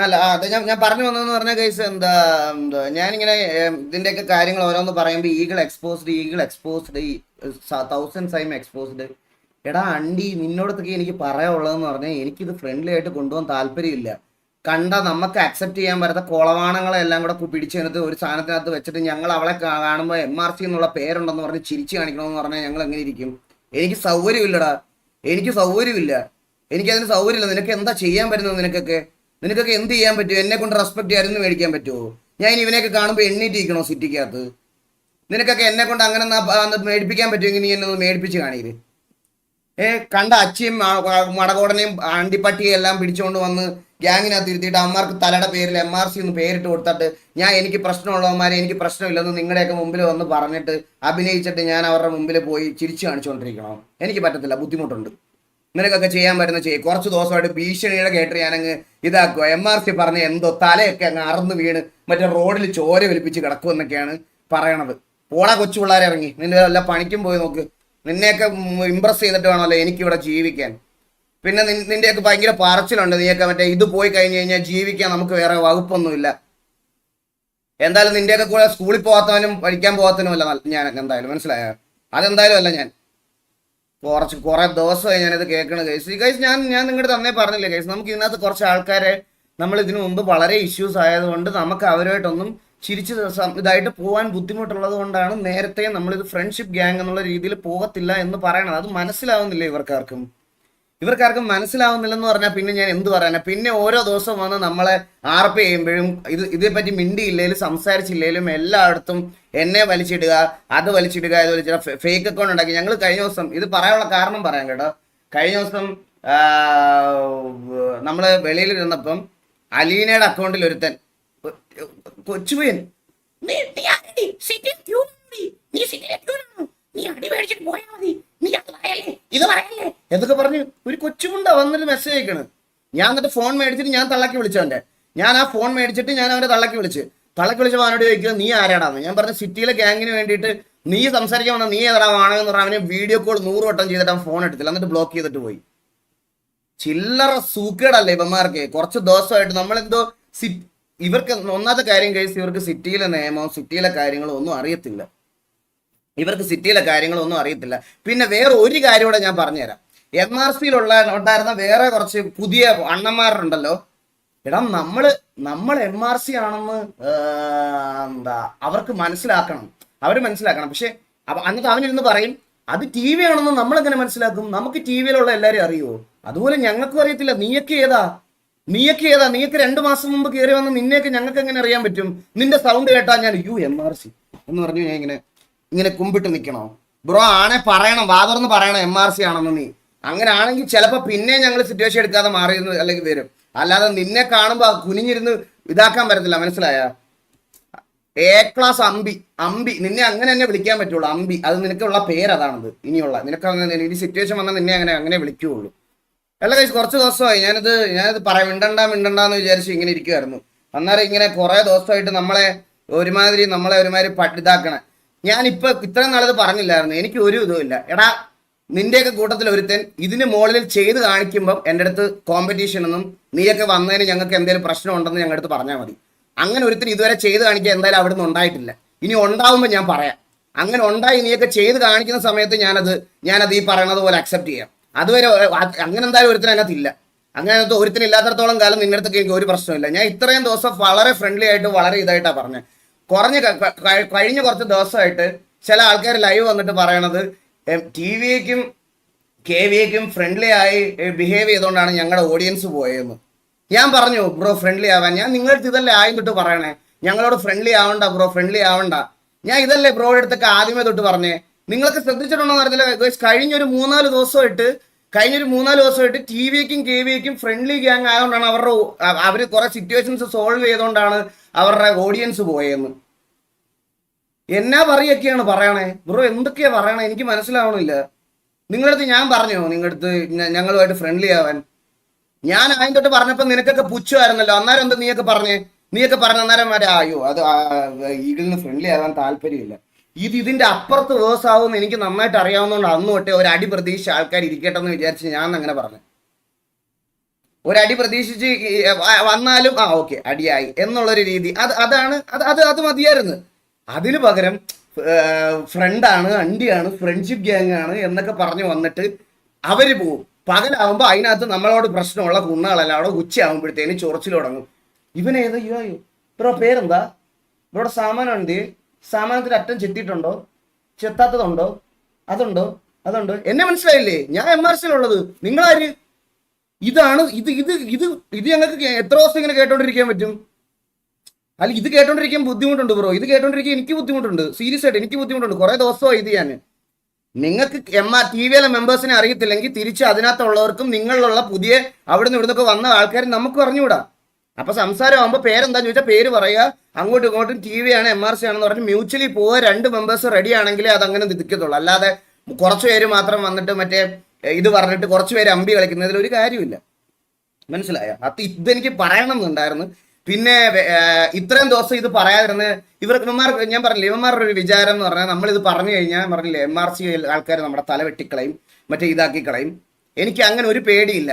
അല്ല അത് ഞാൻ പറഞ്ഞു വന്നതെന്ന് പറഞ്ഞ കേസ് എന്താ ഞാനിങ്ങനെ ഇതിന്റെയൊക്കെ കാര്യങ്ങൾ ഓരോന്ന് പറയുമ്പോൾ ഈഗിൾ എക്സ്പോസ്ഡ് ഈ 1000 ടൈം എക്സ്പോസ്ഡ്. എടാ അണ്ടി നിന്നോടത്തൊക്കെ എനിക്ക് പറയാനുള്ളതെന്ന് പറഞ്ഞാൽ എനിക്കിത് ഫ്രണ്ട്ലി ആയിട്ട് കൊണ്ടുപോകാൻ താല്പര്യമില്ല. കണ്ട നമുക്ക് അക്സെപ്റ്റ് ചെയ്യാൻ പറ്റാത്ത കൊളവാണങ്ങളെ എല്ലാം കൂടെ പിടിച്ചെടുത്ത് ഒരു സാധനത്തിനകത്ത് വെച്ചിട്ട് ഞങ്ങൾ അവളെ കാണുമ്പോൾ MRC എന്നുള്ള പേരുണ്ടെന്ന് പറഞ്ഞ് ചിരിച്ചു കാണിക്കണമെന്ന് പറഞ്ഞാൽ ഞങ്ങൾ എങ്ങനെ ഇരിക്കും? എനിക്ക് സൗകര്യമില്ലടാ, എനിക്ക് സൗകര്യമില്ല, എനിക്കതിന് സൗകര്യമില്ല. നിനക്ക് എന്താ ചെയ്യാൻ പറ്റുന്നത്? നിനക്കൊക്കെ എന്ത് ചെയ്യാൻ പറ്റും? എന്നെ കൊണ്ട് റെസ്പെക്ട് ആയിരുന്നു മേടിക്കാൻ പറ്റുമോ? ഞാൻ ഇനി ഇവനെയൊക്കെ കാണുമ്പോൾ എണ്ണീറ്റിരിക്കണോ സിറ്റിക്കകത്ത്? നിനക്കൊക്കെ എന്നെ കൊണ്ട് അങ്ങനെ മേടിപ്പിക്കാൻ പറ്റുമെങ്കിൽ നീ എന്നെ ഒന്ന് മേടിപ്പിച്ച് കാണിയത്. കണ്ട അച്ചിയും മടകോടനെയും അണ്ടിപ്പട്ടിയും എല്ലാം പിടിച്ചുകൊണ്ട് വന്ന് ഗ്യാങ്ങിനകത്ത് ഇരുത്തിയിട്ട് അമ്മമാർക്ക് തലയുടെ പേരിൽ MRC എന്ന് പേരിട്ട് കൊടുത്തിട്ട് എനിക്ക് പ്രശ്നമുള്ളവന്മാരെ എനിക്ക് പ്രശ്നമില്ലെന്ന് നിങ്ങളുടെയൊക്കെ മുമ്പിൽ വന്ന് പറഞ്ഞിട്ട് അഭിനയിച്ചിട്ട് ഞാൻ അവരുടെ മുമ്പിൽ പോയി ചിരിച്ചു കാണിച്ചുകൊണ്ടിരിക്കണോ? എനിക്ക് പറ്റത്തില്ല, ബുദ്ധിമുട്ടുണ്ട്. നിനക്കൊക്കെ ചെയ്യാൻ പറ്റുന്ന ചെയ്യും. കുറച്ച് ദിവസമായിട്ട് ഭീഷണിയുടെ കേട്ട് ഞാനങ്ങ് ഇതാക്കുക. MRC പറഞ്ഞ എന്തോ തലയൊക്കെ അങ്ങ് അറന്ന് വീണ് മറ്റേ റോഡിൽ ചോര വലിപ്പിച്ച് കിടക്കുമെന്നൊക്കെയാണ് പറയണത്. പോടാ കൊച്ചു പിള്ളേരെ ഇറങ്ങി, നിന്റെ വല്ല പണിക്കും പോയി നോക്ക്. നിന്നെയൊക്കെ ഇമ്പ്രസ് ചെയ്തിട്ട് വേണമല്ലോ എനിക്കിവിടെ ജീവിക്കാൻ. പിന്നെ നിന്റെയൊക്കെ ഭയങ്കര പറച്ചിലുണ്ട്. നീയൊക്കെ മറ്റേ ഇത് പോയി കഴിഞ്ഞ് കഴിഞ്ഞാൽ ജീവിക്കാൻ നമുക്ക് വേറെ വകുപ്പൊന്നുമില്ല. എന്തായാലും നിന്റെയൊക്കെ കൂടെ സ്കൂളിൽ പോകാത്തവനും പഠിക്കാൻ പോകാത്തവനും അല്ല ഞാൻ, എന്തായാലും മനസ്സിലായോ? അതെന്തായാലും അല്ല ഞാൻ. കുറെ ദിവസമായി ഞാനിത് കേൾക്കണ കേസ്. ഞാൻ നിങ്ങളുടെ തന്നെ പറഞ്ഞില്ലേ കേസ്, നമുക്ക് ഇതിനകത്ത് കുറച്ച് ആൾക്കാരെ നമ്മൾ ഇതിനു മുമ്പ് വളരെ ഇഷ്യൂസ് ആയതുകൊണ്ട് നമുക്ക് അവരുമായിട്ടൊന്നും ചിരിച്ച് ഇതായിട്ട് പോകാൻ ബുദ്ധിമുട്ടുള്ളത് കൊണ്ടാണ് നേരത്തെ നമ്മളിത് ഫ്രണ്ട്ഷിപ്പ് ഗ്യാങ് എന്നുള്ള രീതിയിൽ പോകത്തില്ല എന്ന് പറയണത്. അത് മനസ്സിലാവുന്നില്ല ഇവർക്കാർക്കും മനസ്സിലാവുന്നില്ലെന്ന് പറഞ്ഞാൽ പിന്നെ ഞാൻ എന്ത് പറയാനാ? പിന്നെ ഓരോ ദിവസം വന്ന് നമ്മളെ ആർപ്പ് ചെയ്യുമ്പോഴും ഇതേപ്പറ്റി മിണ്ടിയില്ലേലും സംസാരിച്ചില്ലേലും എല്ലായിടത്തും എന്നെ വലിച്ചിടുക, അത് വലിച്ചിടുക, ഇത് വലിച്ചിടുക, ഫേക്ക് അക്കൗണ്ട് ഉണ്ടാക്കി. ഞങ്ങൾ കഴിഞ്ഞ ദിവസം ഇത് പറയാനുള്ള കാരണം പറയാം കേട്ടോ. കഴിഞ്ഞ ദിവസം നമ്മൾ വെളിയിലിരുന്നപ്പം അലീനയുടെ അക്കൗണ്ടിൽ ഒരുത്തൻ കൊച്ചുപയ്യൻ എന്തൊക്കെ പറഞ്ഞു ഒരു കൊച്ചുമുണ്ട വന്നിട്ട് മെസ്സേജ് അയക്കണ്. ഞാൻ എന്നിട്ട് ഫോൺ മേടിച്ചിട്ട് ഞാൻ തള്ളക്കി വിളിച്ചവന്റെ. ഞാൻ ആ ഫോൺ മേടിച്ചിട്ട് ഞാൻ അവനെ തള്ളക്കി വിളിച്ചപ്പോൾ അവനോട് ചോദിക്കുക നീ ആരാടാന്ന്. ഞാൻ പറഞ്ഞു സിറ്റിയിലെ ഗ്യാങ്ങിന് വേണ്ടിയിട്ട് നീ സംസാരിക്കാൻ വന്ന നീ ഏതാ ആണെന്ന് പറഞ്ഞാൽ അവന് വീഡിയോ കോൾ 100 വട്ടം ചെയ്തിട്ട് അവൻ ഫോൺ എടുത്തില്ല, എന്നിട്ട് ബ്ലോക്ക് ചെയ്തിട്ട് പോയി. ചില്ലറ സൂക്കേടല്ലേ ഇവന്മാർക്ക്? കുറച്ച് ദിവസമായിട്ട് നമ്മളെന്തോ ഇവർക്ക് ഒന്നാമത്തെ കാര്യം കഴിച്ച് ഇവർക്ക് സിറ്റിയിലെ നിയമവും സിറ്റിയിലെ കാര്യങ്ങളും ഒന്നും അറിയത്തില്ല. പിന്നെ വേറെ ഒരു കാര്യം കൂടെ ഞാൻ പറഞ്ഞുതരാം. MRCയിലുള്ള ഉണ്ടായിരുന്ന വേറെ കുറച്ച് പുതിയ അണ്ണന്മാരുണ്ടല്ലോ. എടാ നമ്മൾ MRC ആണെന്ന് എന്താ അവർക്ക് മനസ്സിലാക്കണം, പക്ഷെ എന്നിട്ട് അവനിരുന്ന് പറയും അത് TV ആണെന്ന് നമ്മളെങ്ങനെ മനസ്സിലാക്കും? നമുക്ക് TV-യിലുള്ള എല്ലാവരും അറിയുമോ? അതുപോലെ ഞങ്ങൾക്കും അറിയത്തില്ല. നീയൊക്കെ ഏതാ? നീയൊക്കെ 2 മാസം മുമ്പ് കയറി വന്ന് നിന്നെയൊക്കെ ഞങ്ങൾക്ക് എങ്ങനെ അറിയാൻ പറ്റും? നിന്റെ സൗണ്ട് കേട്ടാ ഞാൻ MRC എന്ന് പറഞ്ഞു ഞാൻ ഇങ്ങനെ കുമ്പിട്ട് നിൽക്കണോ? ബ്രോ ആണെ പറയണം, വാതുറന്ന് പറയണം MRC ആണെന്ന്. നീ അങ്ങനെ ആണെങ്കിൽ ചിലപ്പോൾ പിന്നെ ഞങ്ങൾ സിറ്റുവേഷൻ എടുക്കാതെ മാറിയിരുന്നു അല്ലെങ്കിൽ വരും. അല്ലാതെ നിന്നെ കാണുമ്പോൾ കുനിഞ്ഞിരുന്ന് ഇതാക്കാൻ പറ്റത്തില്ല, മനസ്സിലായ? A-ക്ലാസ് അമ്പി നിന്നെ അങ്ങനെ തന്നെ വിളിക്കാൻ പറ്റുള്ളൂ. അമ്പി, അത് നിനക്കുള്ള പേരതാണത്. ഇനിയുള്ള നിനക്ക് അങ്ങനെ ഈ സിറ്റുവേഷൻ വന്നാൽ നിന്നെ അങ്ങനെ വിളിക്കുകയുള്ളൂ. അല്ല കൈസ്, കുറച്ച് ദിവസമായി ഞാനിത് മിണ്ടണ്ടെന്ന് വിചാരിച്ച് ഇങ്ങനെ ഇരിക്കുമായിരുന്നു. അന്നേരം ഇങ്ങനെ കുറെ ദിവസമായിട്ട് നമ്മളെ ഒരുമാതിരി ഇതാക്കണേ. ഞാനിപ്പോൾ ഇത്രയും നാളത് പറഞ്ഞില്ലായിരുന്നു, എനിക്ക് ഒരു ഇതുമില്ല. എടാ നിന്റെയൊക്കെ കൂട്ടത്തിൽ ഒരുത്തൻ ഇതിന് മുകളിൽ ചെയ്ത് കാണിക്കുമ്പം എൻ്റെ അടുത്ത് കോമ്പറ്റീഷൻ ഒന്നും നീയൊക്കെ വന്നതിന് ഞങ്ങൾക്ക് എന്തെങ്കിലും പ്രശ്നം ഉണ്ടെന്ന് ഞങ്ങളുടെ അടുത്ത് പറഞ്ഞാൽ മതി. അങ്ങനെ ഒരുത്തൻ ഇതുവരെ ചെയ്ത് കാണിക്കാൻ എന്തായാലും അവിടുന്ന് ഉണ്ടായിട്ടില്ല. ഇനി ഉണ്ടാവുമ്പോൾ ഞാൻ പറയാം. അങ്ങനെ ഉണ്ടായി നീയൊക്കെ ചെയ്ത് കാണിക്കുന്ന സമയത്ത് ഞാനത് ഈ പറയണത് പോലെ അക്സെപ്റ്റ് ചെയ്യാം. അതുവരെ അങ്ങനെ എന്തായാലും ഒരുത്തൻ അതിനകത്തില്ല. അങ്ങനത്തെ ഒരുത്തനും ഇല്ലാത്തടത്തോളം കാലം നിന്റെ അടുത്തൊക്കെ എനിക്ക് ഒരു പ്രശ്നമില്ല. ഞാൻ ഇത്രയും ദിവസം വളരെ ഫ്രണ്ട്ലി ആയിട്ട് വളരെ ഇതായിട്ടാണ് പറഞ്ഞത്. കഴിഞ്ഞ കുറച്ച് ദിവസമായിട്ട് ചില ആൾക്കാർ ലൈവ് വന്നിട്ട് പറയണത് TV-ക്കും KV-ക്കും ഫ്രണ്ട്ലി ആയി ബിഹേവ് ചെയ്തുകൊണ്ടാണ് ഞങ്ങളുടെ ഓഡിയൻസ് പോയതെന്ന്. ഞാൻ പറഞ്ഞു ബ്രോ ഫ്രണ്ട്ലി ആവാൻ. ഞാൻ നിങ്ങളുടെ ഇതല്ലേ ആദ്യം തൊട്ട് പറയണേ, ഞങ്ങളോട് ഫ്രണ്ട്ലി ആവണ്ട ബ്രോ, ഫ്രണ്ട്ലി ആവണ്ട. ഞാൻ ഇതല്ലേ ബ്രോയുടെ അടുത്തൊക്കെ ആദ്യമേ തൊട്ട് പറഞ്ഞേ. നിങ്ങൾക്ക് ശ്രദ്ധിച്ചിട്ടുണ്ടോ അറിയില്ല, കഴിഞ്ഞൊരു 3-4 ദിവസമായിട്ട് TV-ക്കും KV-ക്കും ഫ്രണ്ട്ലി ഗ്യാങ് ആയതുകൊണ്ടാണ് അവർ കുറെ സിറ്റുവേഷൻസ് സോൾവ് ചെയ്തുകൊണ്ടാണ് അവരുടെ ഓഡിയൻസ് പോയെന്ന്. എന്നാ പറയൊക്കെയാണ് പറയണേ ബ്രോ? എന്തൊക്കെയാ പറയണേ? എനിക്ക് മനസ്സിലാവണില്ല. നിങ്ങളടുത്ത് ഞാൻ പറഞ്ഞോ നിങ്ങളടുത്ത് ഞങ്ങളുമായിട്ട് ഫ്രണ്ട്ലി ആവാൻ? ഞാൻ ആദ്യം തൊട്ട് പറഞ്ഞപ്പോൾ നിനക്കൊക്കെ പുച്ഛമായിരുന്നല്ലോ. അന്നേരം എന്താ നീയൊക്കെ പറഞ്ഞ അന്നേരം അയ്യോ അത് ഈഗിളിന് ഫ്രണ്ട്ലി ആവാൻ താല്പര്യമില്ല. ഇതിന്റെ അപ്പുറത്ത് വേഴ്സ് ആവുമെന്ന് എനിക്ക് നന്നായിട്ട് അറിയാവുന്നതുകൊണ്ട് അന്ന് തൊട്ടേ ഒരു അടി പ്രതീക്ഷ ആൾക്കാർ ഇരിക്കട്ടെ എന്ന് വിചാരിച്ച് ഞാൻ അങ്ങനെ പറഞ്ഞു. ഒരടി പ്രതീക്ഷിച്ച് വന്നാലും ഓക്കെ അടിയായി എന്നുള്ളൊരു രീതി അതാണ് അത് മതിയായിരുന്നു. അതിന് പകരം ഫ്രണ്ടാണ്, അണ്ടിയാണ്, ഫ്രണ്ട്ഷിപ്പ് ഗ്യാങ് ആണ് എന്നൊക്കെ പറഞ്ഞു വന്നിട്ട് അവര് പോവും. പകലാവുമ്പോ അതിനകത്ത് നമ്മളോട് പ്രശ്നമുള്ള കുണ്ണുകളെല്ലാം അവിടെ ഉച്ചയാകുമ്പോഴത്തേന് ചൊറച്ചിൽ തുടങ്ങും. ഇവനേതോ അയ്യോ ബ്രോ പേരെന്താ, ബ്രോയുടെ സാമാനം എന്ത്, സാമാനത്തിന് അറ്റം ചെത്തിയിട്ടുണ്ടോ, ചെത്താത്തതുണ്ടോ, അതുണ്ട് എന്നെ മനസ്സിലായില്ലേ? ഞാൻ MRC ഉള്ളത്, നിങ്ങളാര്? ഇതാണ് ഇത് ഞങ്ങൾക്ക് എത്ര ദിവസം ഇങ്ങനെ കേട്ടോണ്ടിരിക്കാൻ പറ്റും? അല്ല ഇത് കേട്ടോണ്ടിരിക്കാൻ ബുദ്ധിമുട്ടുണ്ട് ബ്രോ, ഇത് കേട്ടോണ്ടിരിക്കാൻ എനിക്ക് ബുദ്ധിമുട്ടുണ്ട്, സീരിയസ് ആയിട്ട് എനിക്ക് ബുദ്ധിമുട്ടുണ്ട്. കുറെ ദിവസമായി ഇത് ഞാൻ. നിങ്ങൾക്ക് TVയിലെ മെമ്പേഴ്സിനെ അറിയത്തില്ലെങ്കിൽ തിരിച്ച് അതിനകത്തുള്ളവർക്കും നിങ്ങളിലുള്ള പുതിയ അവിടെ നിന്ന് ഇവിടുന്നൊക്കെ വന്ന ആൾക്കാർ നമുക്ക് പറഞ്ഞുകൂടാ. അപ്പൊ സംസാരം ആകുമ്പോൾ പേരെന്താന്ന് ചോദിച്ചാൽ പേര് പറയുക, അങ്ങോട്ടും ഇങ്ങോട്ടും TV ആണ് MRC ആണെന്ന് പറഞ്ഞ് മ്യൂച്വലി പോവുക. 2 മെമ്പേഴ്സ് റെഡി ആണെങ്കിലേ അതങ്ങനെ നിൽക്കത്തുള്ളൂ. അല്ലാതെ കുറച്ച് പേര് മാത്രം വന്നിട്ട് മറ്റേ ഇത് പറഞ്ഞിട്ട് കുറച്ച് പേര് അമ്പി കളിക്കുന്നതിൽ ഒരു കാര്യമില്ല. മനസ്സിലായോ? ഇതെനിക്ക് പറയണം എന്നുണ്ടായിരുന്നു. പിന്നെ ഇത്രയും ദിവസം ഇത് പറയാതിരുന്ന് ഇവർക്ക് ഞാൻ പറഞ്ഞില്ലേ, ഇവന്മാരുടെ ഒരു വിചാരം എന്ന് പറഞ്ഞാൽ നമ്മളിത് പറഞ്ഞു കഴിഞ്ഞാൽ പറഞ്ഞില്ലേ MRC ആൾക്കാർ നമ്മുടെ തല വെട്ടിക്കളയും, മറ്റേ ഇതാക്കി കളയും. എനിക്ക് അങ്ങനെ ഒരു പേടിയില്ല.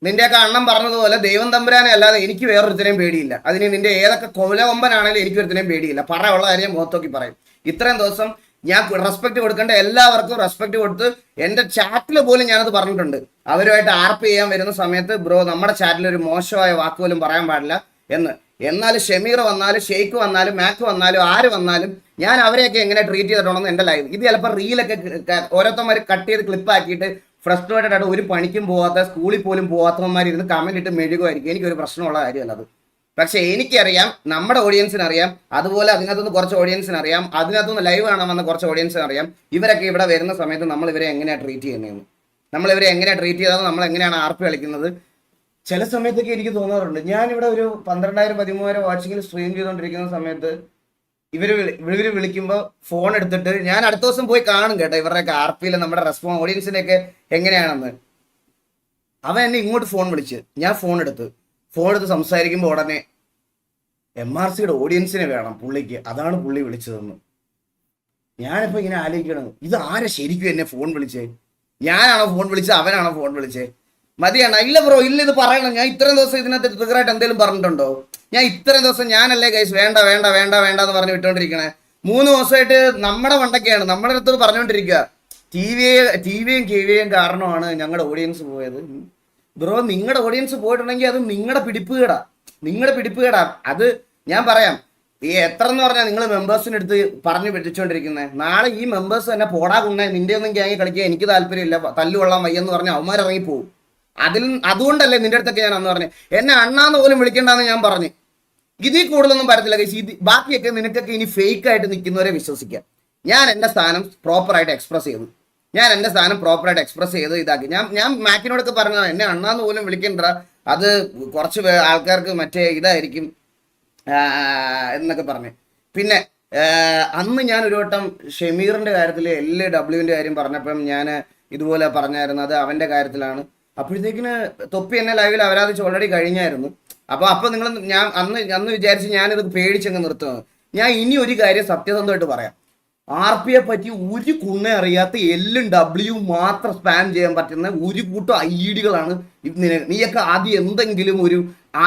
നിന്റെയൊക്കെ അണ്ണം പറഞ്ഞതുപോലെ ദൈവം തമ്പുരാനെ അല്ലാതെ എനിക്ക് വേറൊരുത്തനെയും പേടിയില്ല. അതിന് നിന്റെ ഏതൊക്കെ കൊലകൊമ്പനാണെങ്കിലും എനിക്ക് ഒരുത്തനെയും പേടിയില്ല. പറയാനുള്ള കാര്യം മുഖത്തോക്കി പറയും. ഇത്രയും ദിവസം ഞാൻ റെസ്പെക്ട് കൊടുക്കേണ്ട എല്ലാവർക്കും റെസ്പെക്ട് കൊടുത്ത് എൻ്റെ ചാറ്റിൽ പോലും ഞാനത് പറഞ്ഞിട്ടുണ്ട്. അവരുമായിട്ട് ആർപ്പ് ചെയ്യാൻ വരുന്ന സമയത്ത് ബ്രോ നമ്മുടെ ചാറ്റിൽ ഒരു മോശമായ വാക്ക് പോലും പറയാൻ പാടില്ല എന്ന്. എന്നാലും ഷമീർ വന്നാലും ഷെയ്ഖ് വന്നാലും മാക്ക് വന്നാലും ആര് വന്നാലും ഞാൻ അവരെയൊക്കെ എങ്ങനെ ട്രീറ്റ് ചെയ്തിട്ടുണ്ടെന്ന് എൻ്റെ ലൈവ്. ഇത് ചിലപ്പോൾ റീലൊക്കെ ഓരോരുത്തന്മാർ കട്ട് ചെയ്ത് ക്ലിപ്പാക്കിയിട്ട് ഫ്രസ്ട്രേറ്റഡ് ആയിട്ട് ഒരു പണിക്കും പോകാത്ത, സ്കൂളിൽ പോലും പോകാത്തവന്മാർ ഇരുന്ന് കമന്റ് ഇട്ട് മെഴുകുമായിരിക്കും. എനിക്കൊരു പ്രശ്നമുള്ള കാര്യമല്ല അത്. പക്ഷെ എനിക്കറിയാം, നമ്മുടെ ഓഡിയൻസിന് അറിയാം, അതുപോലെ അതിനകത്തുനിന്ന് കുറച്ച് ഓഡിയൻസിന് അറിയാം, അതിനകത്തുനിന്ന് ലൈവ് കാണാൻ വന്ന കുറച്ച് ഓഡിയൻസിന് അറിയാം. ഇവരൊക്കെ ഇവിടെ വരുന്ന സമയത്ത് നമ്മൾ ഇവരെ എങ്ങനെയാണ് ട്രീറ്റ് ചെയ്യുന്നതെന്ന്, നമ്മളിവരെ എങ്ങനെയാണ് ട്രീറ്റ് ചെയ്തത്, നമ്മൾ എങ്ങനെയാണ് ആർപ്പ് കളിക്കുന്നത്. ചില സമയത്തൊക്കെ എനിക്ക് തോന്നാറുണ്ട്, ഞാനിവിടെ ഒരു 12,000-13,000 വാച്ചിങ്ങിൽ സ്ട്രീം ചെയ്തുകൊണ്ടിരിക്കുന്ന സമയത്ത് ഇവര് വിളിക്കുമ്പോൾ ഫോൺ എടുത്തിട്ട് ഞാൻ അടുത്ത ദിവസം പോയി കാണും കേട്ടോ ഇവരുടെയൊക്കെ ആർപ്പിയിൽ നമ്മുടെ ഓഡിയൻസിനെയൊക്കെ എങ്ങനെയാണെന്ന്. അവൻ എന്നെ ഇങ്ങോട്ട് ഫോൺ വിളിച്ച്, ഞാൻ ഫോൺ എടുത്ത് സംസാരിക്കുമ്പോൾ ഉടനെ MRCയുടെ ഓഡിയൻസിനെ വേണം പുള്ളിക്ക്, അതാണ് പുള്ളി വിളിച്ചതെന്ന്. ഞാനിപ്പോൾ ഇങ്ങനെ ആലോചിക്കണം, ഇത് ആരെ ശരിക്കും എന്നെ ഫോൺ വിളിച്ചേ? ഞാനാണോ ഫോൺ വിളിച്ചത്, അവനാണോ ഫോൺ വിളിച്ചേ? മതിയാണ്. ഇല്ല ബ്രോ, ഇല്ല, ഇത് പറയണം. ഞാൻ ഇത്രയും ദിവസം ഇതിനകത്ത് ട്രിഗറായിട്ട് എന്തെങ്കിലും പറഞ്ഞിട്ടുണ്ടോ? ഞാൻ ഇത്രയും ദിവസം ഞാനല്ലേ ഗൈസ് വേണ്ട എന്ന് പറഞ്ഞ് വിട്ടുകൊണ്ടിരിക്കണേ. 3 ദിവസമായിട്ട് നമ്മുടെ വണ്ടൊക്കെയാണ് നമ്മുടെ അടുത്ത് പറഞ്ഞുകൊണ്ടിരിക്കുക. ടിവിയും KVയും കാരണമാണ് ഞങ്ങളുടെ ഓഡിയൻസ് പോയത്. ബ്രോ, നിങ്ങളുടെ ഓഡിയൻസ് പോയിട്ടുണ്ടെങ്കിൽ അത് നിങ്ങളുടെ പിടിപ്പുകേടാ. അത് ഞാൻ പറയാം. എത്ര എന്ന് പറഞ്ഞാൽ നിങ്ങൾ മെമ്പേഴ്സിന് അടുത്ത് പറഞ്ഞു പറ്റിച്ചുകൊണ്ടിരിക്കുന്നത്. നാളെ ഈ മെമ്പേഴ്സ് തന്നെ പോടാ കുണ്ണേ, നിന്റെ ഒന്നും ഗ്യാങ് കളിക്കാൻ എനിക്ക് താല്പര്യമില്ല, തല്ലുകൊള്ളാൻ വയ്യെന്ന് പറഞ്ഞാൽ അവന്മാരിറങ്ങിപ്പോവും. അതുകൊണ്ടല്ലേ നിന്റെ അടുത്തൊക്കെ ഞാൻ അന്ന് പറഞ്ഞു എന്നെ അണ്ണാന്ന് പോലും വിളിക്കണ്ടെന്ന് ഞാൻ പറഞ്ഞു. ഇതിൽ കൂടുതലൊന്നും പറയത്തില്ല ഗൈസ്. ബാക്കിയൊക്കെ നിനക്കൊക്കെ ഇനി ഫേക്ക് ആയിട്ട് നിൽക്കുന്നവരെ വിശ്വസിക്കാം. ഞാൻ എൻ്റെ സ്ഥാനം പ്രോപ്പറായിട്ട് എക്സ്പ്രസ് ചെയ്തു ഇതാക്കി. ഞാൻ മാക്കിനോടൊക്കെ പറഞ്ഞത് എന്നെ അണ്ണാന്ന് പോലും വിളിക്കണ്ട, അത് കുറച്ച് ആൾക്കാർക്ക് മറ്റേ ഇതായിരിക്കും എന്നൊക്കെ പറഞ്ഞു. പിന്നെ അന്ന് ഞാൻ ഒരു വട്ടം ഷമീറിന്റെ കാര്യത്തിൽ LWന്റെ കാര്യം പറഞ്ഞപ്പം ഞാൻ ഇതുപോലെ പറഞ്ഞായിരുന്നു, അത് അവന്റെ കാര്യത്തിലാണ്. അപ്പോഴത്തേക്കിന് തൊപ്പി എന്നെ ലൈവിൽ അവരാധിച്ച് ഓൾറെഡി കഴിഞ്ഞായിരുന്നു. അപ്പോൾ നിങ്ങൾ ഞാൻ അന്ന് വിചാരിച്ച് ഞാനിത് പേടിച്ചങ്ങ് നിർത്തുന്നത്. ഞാൻ ഇനി ഒരു കാര്യം സത്യസന്ധമായിട്ട് പറയാം. RPയെ പറ്റി ഒരു കുണ്ണെ അറിയാത്ത L-ഉം W മാത്രം സ്പാം ചെയ്യാൻ പറ്റുന്ന ഒരു കൂട്ടം IDകളാണ്. നീയൊക്കെ ആദ്യം എന്തെങ്കിലും ഒരു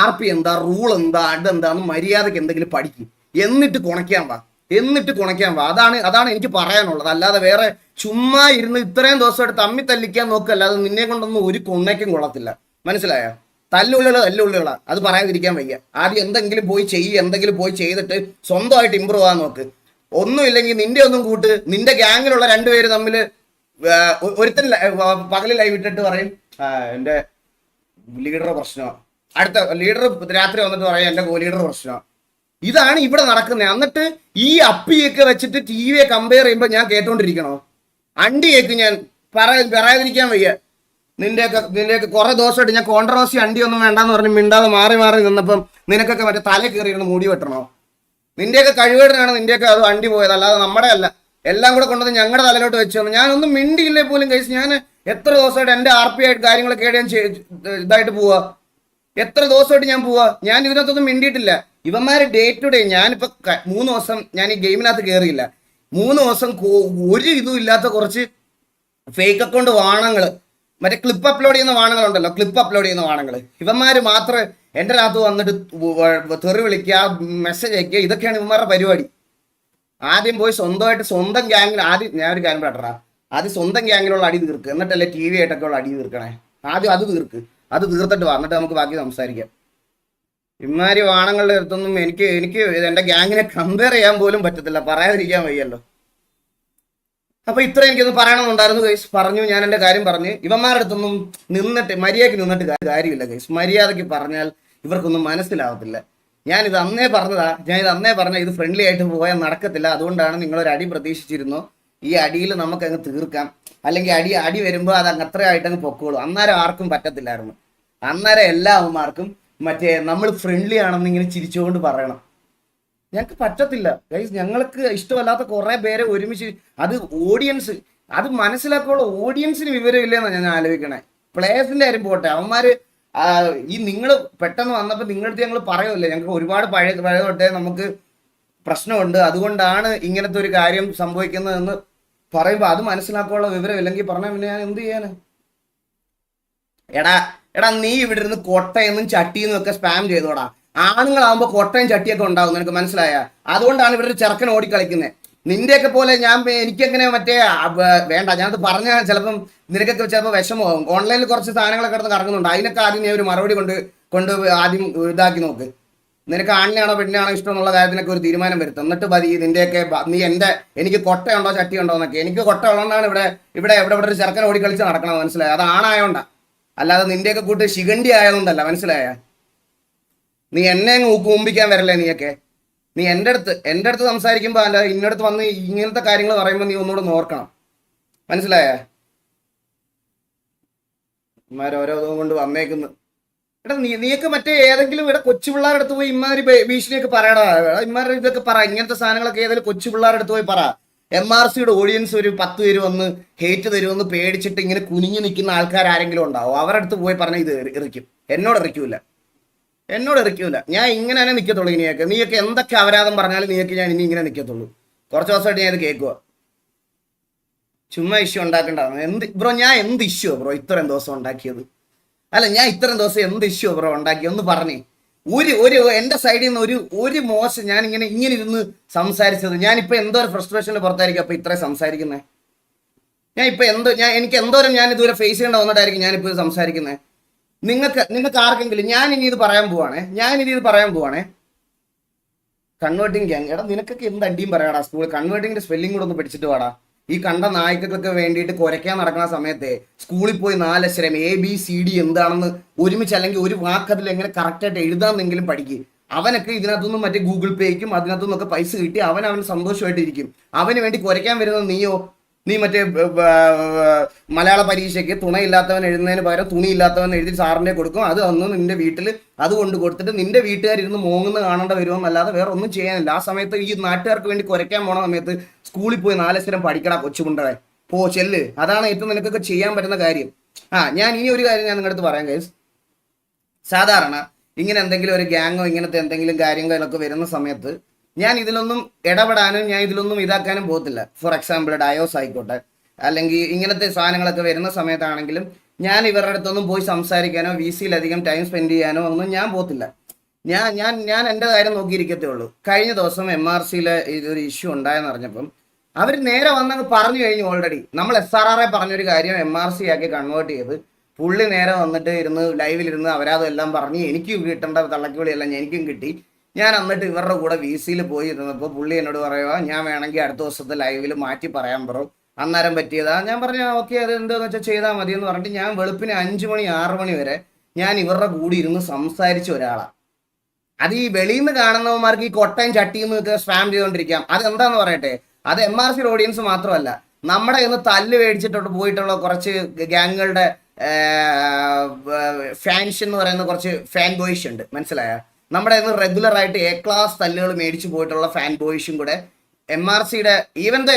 RP എന്താ, റൂൾ എന്താ, അതെന്താന്ന് മര്യാദക്ക് എന്തെങ്കിലും പഠിക്കും, എന്നിട്ട് കുണയ്ക്കാൻ വാ. അതാണ് എനിക്ക് പറയാനുള്ളത്. അല്ലാതെ വേറെ ചുമ്മാ ഇരുന്ന് ഇത്രയും ദിവസമായിട്ട് തമ്മി തല്ലിക്കാൻ നോക്കല്ലാതെ നിന്നെ കൊണ്ടൊന്നും ഒരു കൊണ്ണയ്ക്കും കൊള്ളത്തില്ല. മനസ്സിലായോ? തല്ലുള്ളികളാ, അത് പറയാതിരിക്കാൻ വയ്യ. ആദ്യം എന്തെങ്കിലും പോയി ചെയ്തിട്ട് സ്വന്തമായിട്ട് ഇമ്പ്രൂവ് ആകാൻ നോക്ക്. ഒന്നുമില്ലെങ്കിൽ നിന്റെ ഒന്നും കൂട്ട്, നിന്റെ ഗ്യാങ്ങിലുള്ള 2 പേര് തമ്മിൽ ഒരുത്തൻ പകലിൽ ലൈവ് ഇട്ടിട്ട് പറയും എൻ്റെ ലീഡറുടെ പ്രശ്നമാണ്, അടുത്ത ലീഡർ രാത്രി വന്നിട്ട് പറയാം എൻ്റെ ലീഡർ പ്രശ്നമാണ്. ഇതാണ് ഇവിടെ നടക്കുന്നത്. എന്നിട്ട് ഈ അപ്പിയൊക്കെ വെച്ചിട്ട് TVയെ കമ്പയർ ചെയ്യുമ്പോൾ ഞാൻ കേട്ടോണ്ടിരിക്കണോ? അണ്ടിയേക്ക് ഞാൻ പറയാതിരിക്കാൻ വയ്യ. നിന്റെയൊക്കെ കുറെ ദിവസമായിട്ട് ഞാൻ കോൺട്രവേഴ്സി അണ്ടിയൊന്നും വേണ്ടാന്ന് പറഞ്ഞ് മിണ്ടാതെ മാറി നിന്നപ്പം നിനക്കൊക്കെ മറ്റേ തല കയറിയിരുന്ന് മൂടി വെട്ടണോ? നിന്റെയൊക്കെ കഴിവേടനാണ് നിന്റെയൊക്കെ അത് അണ്ടി പോയത്, അല്ലാതെ നമ്മുടെ അല്ല. എല്ലാം കൂടെ കൊണ്ടുവന്ന് ഞങ്ങളുടെ തലയിലോട്ട് വെച്ച് തന്നു. ഞാനൊന്നും മിണ്ടിയില്ലേ പോലും കഴിച്ച്. ഞാൻ എത്ര ദിവസമായിട്ട് എൻ്റെ RP ആയിട്ട് കാര്യങ്ങളൊക്കെ ഞാൻ ഇതായിട്ട് പോവാ, എത്ര ദിവസമായിട്ട് ഞാൻ പോവാ. ഞാൻ ഇതിനകത്തൊന്നും മിണ്ടിയിട്ടില്ല. ഇവന്മാര് ഡേ ടു ഡേ, ഞാനിപ്പോ 3 ദിവസം ഞാൻ ഈ ഗെയിമിനകത്ത് കയറിയില്ല. 3 ദിവസം ഒരു ഇതും ഇല്ലാത്ത കുറച്ച് ഫേക്ക് അക്കൗണ്ട് വാണങ്ങള് മറ്റേ ക്ലിപ്പ് അപ്ലോഡ് ചെയ്യുന്ന വാണങ്ങളുണ്ടല്ലോ, ക്ലിപ്പ് അപ്ലോഡ് ചെയ്യുന്ന വാണങ്ങൾ, ഇവന്മാർ മാത്രം എൻ്റെ അകത്ത് വന്നിട്ട് തെറി വിളിക്കുക, മെസ്സേജ് അയക്കുക, ഇതൊക്കെയാണ് ഇവന്മാരുടെ പരിപാടി. ആദ്യം പോയി സ്വന്തമായിട്ട് സ്വന്തം ഗ്യാങ്ങിൽ ആദ്യം ഞാൻ ഒരു കാര്യം പറയട്ടാ, ആദ്യം സ്വന്തം ഗ്യാങ്ങിലുള്ള അടി തീർക്ക്, എന്നിട്ടല്ലേ ടി വി ആയിട്ടൊക്കെ ഉള്ള അടി തീർക്കണേ. ആദ്യം അത് തീർക്ക്, അത് തീർത്തിട്ട് വന്നിട്ട് നമുക്ക് ബാക്കി സംസാരിക്കാം. ഇമാരി വാണങ്ങളുടെ അടുത്തൊന്നും എനിക്ക് എനിക്ക് എൻ്റെ ഗ്യാങ്ങിനെ കമ്പയർ ചെയ്യാൻ പോലും പറ്റത്തില്ല, പറയാതിരിക്കാൻ വയ്യല്ലോ. അപ്പൊ ഇത്ര എനിക്കൊന്ന് പറയണമെന്നുണ്ടായിരുന്നു ഗൈസ്, പറഞ്ഞു, ഞാൻ എൻ്റെ കാര്യം പറഞ്ഞ്. ഇവന്മാരുടെ അടുത്തൊന്നും നിന്നിട്ട് മര്യാദയ്ക്ക് നിന്നിട്ട് കാര്യമില്ല ഗൈസ്. മര്യാദയ്ക്ക് പറഞ്ഞാൽ ഇവർക്കൊന്നും മനസ്സിലാവത്തില്ല. ഞാനിത് അന്നേ പറഞ്ഞതാ, ഇത് ഫ്രണ്ട്ലി ആയിട്ട് പോയാൽ നടക്കത്തില്ല. അതുകൊണ്ടാണ് നിങ്ങളൊരു അടി പ്രതീക്ഷിച്ചിരുന്നോ, ഈ അടിയിൽ നമുക്ക് അങ്ങ് തീർക്കാം, അല്ലെങ്കിൽ അടി വരുമ്പോൾ അത് അങ്ങ് അത്രയായിട്ട് അങ്ങ് പൊക്കോളൂ. അന്നേരം ആർക്കും പറ്റത്തില്ലായിരുന്നു. അന്നേരം എല്ലാവന്മാർക്കും മറ്റേ നമ്മൾ ഫ്രണ്ട്ലി ആണെന്ന് ഇങ്ങനെ ചിരിച്ചുകൊണ്ട് പറയണം. ഞങ്ങൾക്ക് പറ്റത്തില്ല ഗൈസ്. ഞങ്ങൾക്ക് ഇഷ്ടമല്ലാത്ത കുറെ പേരെ ഒരുമിച്ച്, അത് ഓഡിയൻസ്, അത് മനസ്സിലാക്കുള്ള ഓഡിയൻസിന് വിവരമില്ലെന്നാണ് ഞാൻ ആലോചിക്കണേ. പ്ലേയേഴ്സിന്റെ കാര്യം പോട്ടെ, അവന്മാര് ഈ നിങ്ങൾ പെട്ടെന്ന് വന്നപ്പോൾ നിങ്ങളടുത്ത് ഞങ്ങൾ പറയുമല്ലേ, ഞങ്ങൾക്ക് ഒരുപാട് പഴയ തൊട്ടേ നമുക്ക് പ്രശ്നമുണ്ട്, അതുകൊണ്ടാണ് ഇങ്ങനത്തെ ഒരു കാര്യം സംഭവിക്കുന്നതെന്ന് പറയുമ്പോൾ അത് മനസ്സിലാക്കാനുള്ള വിവരം ഇല്ലെങ്കിൽ പറഞ്ഞാൽ പിന്നെ ഞാൻ എന്ത് ചെയ്യാന്? എടാ നീ ഇവിടെ ഇരുന്ന് കൊട്ടയെന്നും ചട്ടിയെന്നും ഒക്കെ സ്പാം ചെയ്തോടാ. ആണുങ്ങളാകുമ്പോൾ കൊട്ടയും ചട്ടിയൊക്കെ ഉണ്ടാവും, നിനക്ക് മനസ്സിലായ? അതുകൊണ്ടാണ് ഇവിടെ ഒരു ചെറുക്കൻ ഓടിക്കളിക്കുന്നത്. നിന്റെയൊക്കെ പോലെ എനിക്കെങ്ങനെ മറ്റേ വേണ്ട, ഞാനത് പറഞ്ഞാൽ ചിലപ്പം നിനക്കൊക്കെ ചിലപ്പോൾ വിഷമമാകും. ഓൺലൈനിൽ കുറച്ച് സാധനങ്ങളൊക്കെ കിടന്ന് കറങ്ങുന്നുണ്ട്, അതിനൊക്കെ ആദ്യം നീ ഒരു മറുപടി കൊണ്ട് ആദ്യം ഇതാക്കി നോക്ക്. നിനക്ക് ആണിനെയാണോ പെണ്ണിനാണോ ഇഷ്ടം എന്നുള്ള കാര്യത്തിനൊക്കെ ഒരു തീരുമാനം വരുത്തും. എന്നിട്ട് മതി നിന്റെയൊക്കെ നീ എനിക്ക് കൊട്ടയുണ്ടോ ചട്ടിയുണ്ടോ എന്നൊക്കെ. എനിക്ക് കൊട്ട ഉള്ളതുകൊണ്ടാണ് ഇവിടെ ഒരു ചെറുക്കൻ ഓടിക്കളിച്ച് നടക്കണം, മനസ്സിലായ? അത് ആണായോണ്ടാ, അല്ലാതെ നിന്റെയൊക്കെ കൂട്ട് ശിഖണ്ഡി ആയതുകൊണ്ടല്ല, മനസ്സിലായ? നീ എന്നെ ഊമ്പിക്കാൻ വരല്ലേ നീയൊക്കെ. നീ എൻ്റെ അടുത്ത് സംസാരിക്കുമ്പോൾ അല്ല ഇന്നടുത്ത് വന്ന് ഇങ്ങനത്തെ കാര്യങ്ങൾ പറയുമ്പോൾ നീ ഒന്നുകൂടെ നോർക്കണം, മനസ്സിലായ? ഓരോ കൊണ്ട് വന്നേക്കുന്നു. എടാ നീയൊക്കെ മറ്റേ ഏതെങ്കിലും ഇവിടെ കൊച്ചു പിള്ളേരുടെ അടുത്ത് പോയി ഇമാതിരി ഭീഷണിയൊക്കെ പറയടാ. ഇമാരുടെ ഇതൊക്കെ പറ, ഇങ്ങനത്തെ സാധനങ്ങളൊക്കെ ഏതെങ്കിലും കൊച്ചു പിള്ളേരുടെ അടുത്ത് പോയി പറ. MRCയുടെ ഓഡിയൻസ് ഒരു 10 പേര് വന്ന് ഹേറ്റ് തരുമെന്ന് പേടിച്ചിട്ട് ഇങ്ങനെ കുനിഞ്ഞു നിൽക്കുന്ന ആൾക്കാർ ആരെങ്കിലും ഉണ്ടാവും, അവരുടെ അടുത്ത് പോയി പറഞ്ഞാൽ ഇത് എറിക്കും. എന്നോട് എറിക്കൂല. ഞാൻ ഇങ്ങനെ തന്നെ നിൽക്കത്തുള്ളൂ. നീയൊക്കെ എന്തൊക്കെ അപരാധം പറഞ്ഞാലും ഞാൻ ഇനി ഇങ്ങനെ നിൽക്കത്തുള്ളൂ. കുറച്ച് ദിവസമായിട്ട് ഞാൻ ഇത് കേൾക്കുക. ചുമ്മാ ഇഷ്യൂ ഉണ്ടാക്കണ്ടായിരുന്നു. ബ്രോ ഞാൻ എന്ത് ഇഷ്യൂ ബ്രോ ഇത്രയും ദിവസം ഉണ്ടാക്കിയത്? അല്ല ഞാൻ ഇത്രയും ദിവസം എന്ത് ഇഷ്യൂ ബ്രോ ഉണ്ടാക്കി ഒന്ന് പറഞ്ഞേ. ഒരു എൻ്റെ സൈഡിൽ നിന്ന് ഒരു മോശം ഞാൻ ഇങ്ങനെ ഇരുന്ന് സംസാരിച്ചത്. ഞാനിപ്പോ എന്തോ ഒരു ഫ്രസ്ട്രേഷനിൽ പുറത്തായിരിക്കും അപ്പൊ ഇത്രയും സംസാരിക്കുന്നത്. എനിക്ക് എന്തോരം ഞാൻ ഇതുവരെ ഫേസ് ചെയ്യേണ്ട വന്നിട്ടായിരിക്കും ഞാനിപ്പോൾ ഇത് സംസാരിക്കുന്നത്. നിങ്ങൾക്ക് ആർക്കെങ്കിലും ഞാൻ ഇനി ഇത് പറയാൻ പോവാണേ. കൺവേർട്ടിങ് ഗ്യാങ്, എടാ നിനക്കൊക്കെ എന്ത് അടിയും പറയാടാ. സ്കൂളിൽ കൺവേർട്ടിങ്ങിന്റെ സ്പെല്ലിംഗ് കൂടെ ഒന്ന് പഠിച്ചിട്ട് വാടാ. ഈ കണ്ട നായ്ക്കൾക്ക് വേണ്ടിയിട്ട് കുരയ്ക്കാൻ നടക്കുന്ന സമയത്തെ സ്കൂളിൽ പോയി 4 അക്ഷരം ABCD എന്താണെന്ന് ഒരുമിച്ച് അല്ലെങ്കിൽ ഒരു വാക്കതിൽ എങ്ങനെ കറക്റ്റായിട്ട് എഴുതാമെന്നെങ്കിലും പഠിക്കും. അവനൊക്കെ ഇതിനകത്തൊന്നും മറ്റേ ഗൂഗിൾ പേയ്ക്കും അതിനകത്തുനിന്നൊക്കെ പൈസ കിട്ടി അവൻ സന്തോഷമായിട്ടിരിക്കും. അവന് വേണ്ടി കുരയ്ക്കാൻ വരുന്ന നീ മറ്റേ മലയാള പരീക്ഷയ്ക്ക് തുണയില്ലാത്തവൻ എഴുതുന്നതിന് പകരം തുണിയില്ലാത്തവൻ എഴുതി സാറിൻ്റെ കൊടുക്കും. അത് അന്ന് നിന്റെ വീട്ടിൽ അത് കൊണ്ട് കൊടുത്തിട്ട് നിന്റെ വീട്ടുകാരിരുന്ന് മോങ്ങുന്ന കാണേണ്ട വരുമെന്നല്ലാതെ വേറെ ഒന്നും ചെയ്യാനില്ല. ആ സമയത്ത് ഈ നാട്ടുകാർക്ക് വേണ്ടി കുരയ്ക്കാൻ പോണ സമയത്ത് സ്കൂളിൽ പോയി 4 അക്ഷരം പഠിക്കടാ കൊച്ചുമുണ്ടേ, ചെല്ല്. അതാണ് ഏറ്റവും നിനക്കൊക്കെ ചെയ്യാൻ പറ്റുന്ന കാര്യം. ഞാൻ ഇനി ഒരു കാര്യം ഞാൻ നിങ്ങളുടെ അടുത്ത് പറയാം ഗൈസ്. സാധാരണ ഇങ്ങനെ എന്തെങ്കിലും ഒരു ഗ്യാങ്ങോ ഇങ്ങനത്തെ എന്തെങ്കിലും കാര്യങ്ങളൊക്കെ വരുന്ന സമയത്ത് ഞാൻ ഇതിലൊന്നും ഇടപെടാനും ഞാൻ ഇതിലൊന്നും ഇതാക്കാനും പോകത്തില്ല. ഫോർ എക്സാമ്പിൾ ഡയോസ് ആയിക്കോട്ടെ, അല്ലെങ്കിൽ ഇങ്ങനത്തെ സാധനങ്ങളൊക്കെ വരുന്ന സമയത്താണെങ്കിലും ഞാൻ ഇവരുടെ അടുത്തൊന്നും പോയി സംസാരിക്കാനോ VCയിലധികം ടൈം സ്പെൻഡ് ചെയ്യാനോ ഒന്നും ഞാൻ പോകത്തില്ല. ഞാൻ എൻ്റെ കാര്യം നോക്കിയിരിക്കത്തേ ഉള്ളൂ. കഴിഞ്ഞ ദിവസം MRCയിലെ ഇതൊരു ഇഷ്യൂ ഉണ്ടായെന്ന് അറിഞ്ഞപ്പം അവർ നേരെ വന്നങ്ങ് പറഞ്ഞു കഴിഞ്ഞു. ഓൾറെഡി നമ്മൾ SRRA പറഞ്ഞൊരു കാര്യം MRC ആക്കി കൺവേർട്ട് ചെയ്ത് പുള്ളി നേരെ വന്നിട്ട് ലൈവിലിരുന്ന് അവരാതും എല്ലാം പറഞ്ഞ് എനിക്കും കിട്ടേണ്ട തള്ളക്കുവിളിയെല്ലാം എനിക്കും കിട്ടി. ഞാൻ എന്നിട്ട് ഇവരുടെ കൂടെ VCയിൽ പോയി ഇരുന്നപ്പോൾ പുള്ളി എന്നോട് പറയുക, ഞാൻ വേണമെങ്കിൽ അടുത്ത ദിവസത്തെ ലൈവിൽ മാറ്റി പറയാൻ പറയും. അന്നേരം പറ്റിയതാ. ഞാൻ പറഞ്ഞു ഓക്കെ അത് എന്താണെന്ന് വെച്ചാൽ ചെയ്താൽ മതി എന്ന് പറഞ്ഞിട്ട് ഞാൻ വെളുപ്പിന് 5 മണി 6 മണി വരെ ഞാൻ ഇവരുടെ കൂടി ഇരുന്ന് സംസാരിച്ച ഒരാളാണ്. അത് ഈ വെളിയിൽ നിന്ന് കാണുന്നവന്മാർക്ക് ഈ കൊട്ടയും ചട്ടിയും ഒക്കെ സ്പാം ചെയ്തുകൊണ്ടിരിക്കാം. അതെന്താന്ന് പറയട്ടെ, അത് MRCയുടെ ഓഡിയൻസ് മാത്രമല്ല, നമ്മുടെ ഇന്ന് തല്ല് മേടിച്ചിട്ട് പോയിട്ടുള്ള കുറച്ച് ഗ്യാങ്ങുകളുടെ ഫാൻസ് എന്ന് പറയുന്ന കുറച്ച് ഫാൻ ബോയ്സ് ഉണ്ട്, മനസ്സിലായ? നമ്മുടെ ഇന്ന് റെഗുലർ ആയിട്ട് A ക്ലാസ് തല്ലുകൾ മേടിച്ചു പോയിട്ടുള്ള ഫാൻ ബോയ്സും കൂടെ MRCയുടെ